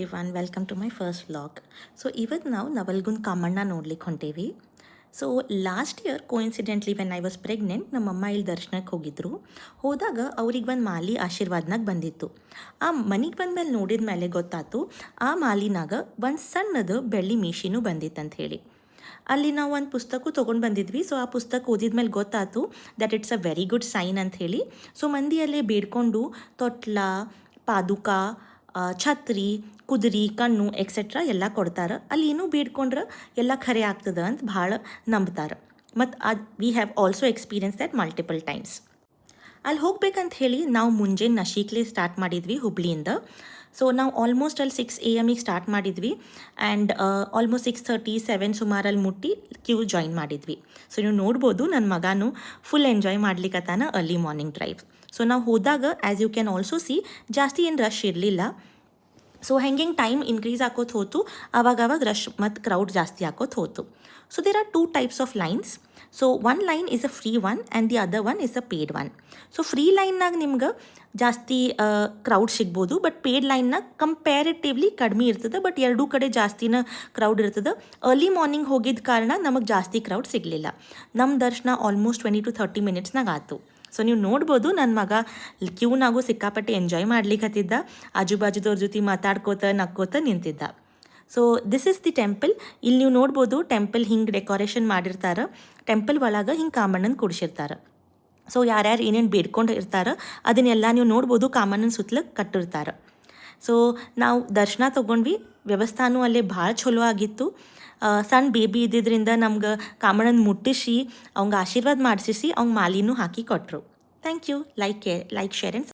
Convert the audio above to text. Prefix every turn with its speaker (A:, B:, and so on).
A: Everyone welcome to my first vlog. So ಇವತ್ತು ನಾವು ನವಲ್ಗುಂದ್ ಕಾಮಣ್ಣ ನೋಡ್ಲಿಕ್ಕೆ ಹೊಂಟೇವಿ. So last year coincidentally when I was pregnant ನಮ್ಮಮ್ಮ ಇಲ್ಲಿ ದರ್ಶನಕ್ಕೆ ಹೋಗಿದ್ರು. ಹೋದಾಗ ಅವ್ರಿಗೆ ಒಂದು ಮಾಲಿ ಆಶೀರ್ವಾದ್ನಾಗ ಬಂದಿತ್ತು. ಆ ಮನೆಗೆ ಬಂದಮೇಲೆ ನೋಡಿದ ಮೇಲೆ ಗೊತ್ತಾಯ್ತು ಆ ಮಾಲಿನಾಗ ಒಂದು ಸಣ್ಣದು ಬೆಳ್ಳಿ ಮೀಶಿನೂ ಬಂದಿತ್ತಂತ ಹೇಳಿ. ಅಲ್ಲಿ ನಾವು ಒಂದು ಪುಸ್ತಕ ತೊಗೊಂಡು ಬಂದಿದ್ವಿ. ಸೊ ಆ ಪುಸ್ತಕ ಓದಿದ ಮೇಲೆ ಗೊತ್ತಾಯ್ತು that it's a very good sign ಅಂತ ಹೇಳಿ. ಸೊ ಮಂದಿಯಲ್ಲೇ ಬೇಡ್ಕೊಂಡು ತೊಟ್ಲ, ಪಾದುಕ, ಛತ್ರಿ, ಕುದುರೆ, ಕಣ್ಣು ಎಕ್ಸೆಟ್ರಾ ಎಲ್ಲ ಕೊಡ್ತಾರೆ. ಅಲ್ಲಿ ಏನೂ ಬೇಡ್ಕೊಂಡ್ರೆ ಎಲ್ಲ ಖರೆ ಆಗ್ತದೆ ಅಂತ ಭಾಳ ನಂಬ್ತಾರೆ. ಮತ್ತು ಅದು we have also experience that multiple times. ಅಲ್ಲಿ ಹೋಗ್ಬೇಕಂತ ಹೇಳಿ ನಾವು ಮುಂಜಾನೆ ನಶೀಕ್ಲೆ ಸ್ಟಾರ್ಟ್ ಮಾಡಿದ್ವಿ ಹುಬ್ಳಿಯಿಂದ. ಸೊ ನಾವು ಆಲ್ಮೋಸ್ಟ್ ಅಲ್ಲಿ 6 AM ಸ್ಟಾರ್ಟ್ ಮಾಡಿದ್ವಿ ಆ್ಯಂಡ್ ಆಲ್ಮೋಸ್ಟ್ 6:30, 7 ಸುಮಾರಲ್ಲಿ ಮುಟ್ಟಿ ಕ್ಯೂ ಜಾಯಿನ್ ಮಾಡಿದ್ವಿ. ಸೊ ನೀವು ನೋಡ್ಬೋದು ನನ್ನ ಮಗನೂ ಫುಲ್ ಎಂಜಾಯ್ ಮಾಡ್ಲಿಕ್ಕತ್ತಾನ ಅರ್ಲಿ ಮಾರ್ನಿಂಗ್ ಡ್ರೈವ್. ಸೊ ನಾವು ಹೋದಾಗ as you can also see ಜಾಸ್ತಿ ಏನು ರಶ್ ಇರಲಿಲ್ಲ. ಸೊ ಹೆಂಗೆ ಟೈಮ್ ಇನ್ಕ್ರೀಸ್ ಆಕೋತ ಹೋತು ಆವಾಗ ರಶ್ ಮತ್ತು ಕ್ರೌಡ್ ಜಾಸ್ತಿ ಆಕೋತ ಹೋತು. So there are 2 types of lines. So one line is a free one and the other one is a paid one. So free ಲೈನ್ನಾಗ ನಿಮ್ಗೆ ಜಾಸ್ತಿ ಕ್ರೌಡ್ ಸಿಗ್ಬೋದು, ಬಟ್ ಪೇಯ್ಡ್ ಲೈನ್ನಾಗ ಕಂಪ್ಯಾರಿಟಿವ್ಲಿ ಕಡಿಮೆ ಇರ್ತದೆ. ಬಟ್ ಎರಡೂ ಕಡೆ ಜಾಸ್ತಿನ ಕ್ರೌಡ್ ಇರ್ತದೆ. ಅರ್ಲಿ ಮಾರ್ನಿಂಗ್ ಹೋಗಿದ್ದ ಕಾರಣ ನಮಗೆ ಜಾಸ್ತಿ ಕ್ರೌಡ್ ಸಿಗಲಿಲ್ಲ. ನಮ್ಮ ದರ್ಶನ ಆಲ್ಮೋಸ್ಟ್ 20 to 30 minutesನಾಗ ಆಯ್ತು. ಸೊ ನೀವು ನೋಡ್ಬೋದು ನನ್ನ ಮಗ ಕ್ಯೂನಾಗೂ ಸಿಕ್ಕಾಪಟ್ಟೆ ಎಂಜಾಯ್ ಮಾಡ್ಲಿಕ್ಕೆ ಹತ್ತಿದ್ದ. ಆಜು ಬಾಜುದವ್ರ ಜೊತೆ ಮಾತಾಡ್ಕೋತ ನಕ್ಕೋತ ನಿಂತಿದ್ದ. So this is the temple. ಇಲ್ಲಿ ನೀವು ನೋಡ್ಬೋದು ಟೆಂಪಲ್ ಹಿಂಗೆ ಡೆಕೋರೇಷನ್ ಮಾಡಿರ್ತಾರೆ. ಟೆಂಪಲ್ ಒಳಗೆ ಹಿಂಗೆ ಕಾಮಣ್ಣನ ಕೂಡಿಸಿರ್ತಾರೆ. ಸೊ ಯಾರ್ಯಾರು ಏನೇನು ಬೇಡ್ಕೊಂಡು ಇರ್ತಾರೆ ಅದನ್ನೆಲ್ಲ ನೀವು ನೋಡ್ಬೋದು ಕಾಮಣ್ಣನ ಸುತ್ತಲೂ ಕಟ್ಟಿರ್ತಾರೆ. ಸೊ ನಾವು ದರ್ಶನ ತೊಗೊಂಡ್ವಿ. ವ್ಯವಸ್ಥಾನೂ ಅಲ್ಲೇ ಭಾಳ ಚಲೋ ಆಗಿತ್ತು. ಸಣ್ಣ ಬೇಬಿ ಇದ್ದಿದ್ದರಿಂದ ನಮ್ಗೆ ಕಾಮಣ್ಣನ ಮುಟ್ಟಿಸಿ ಅವಂಗೆ ಆಶೀರ್ವಾದ ಮಾಡಿಸಿ ಅವ್ಗೆ ಮಾಲಿನೂ ಹಾಕಿ ಕೊಟ್ಟರು. Thank you. Like, share and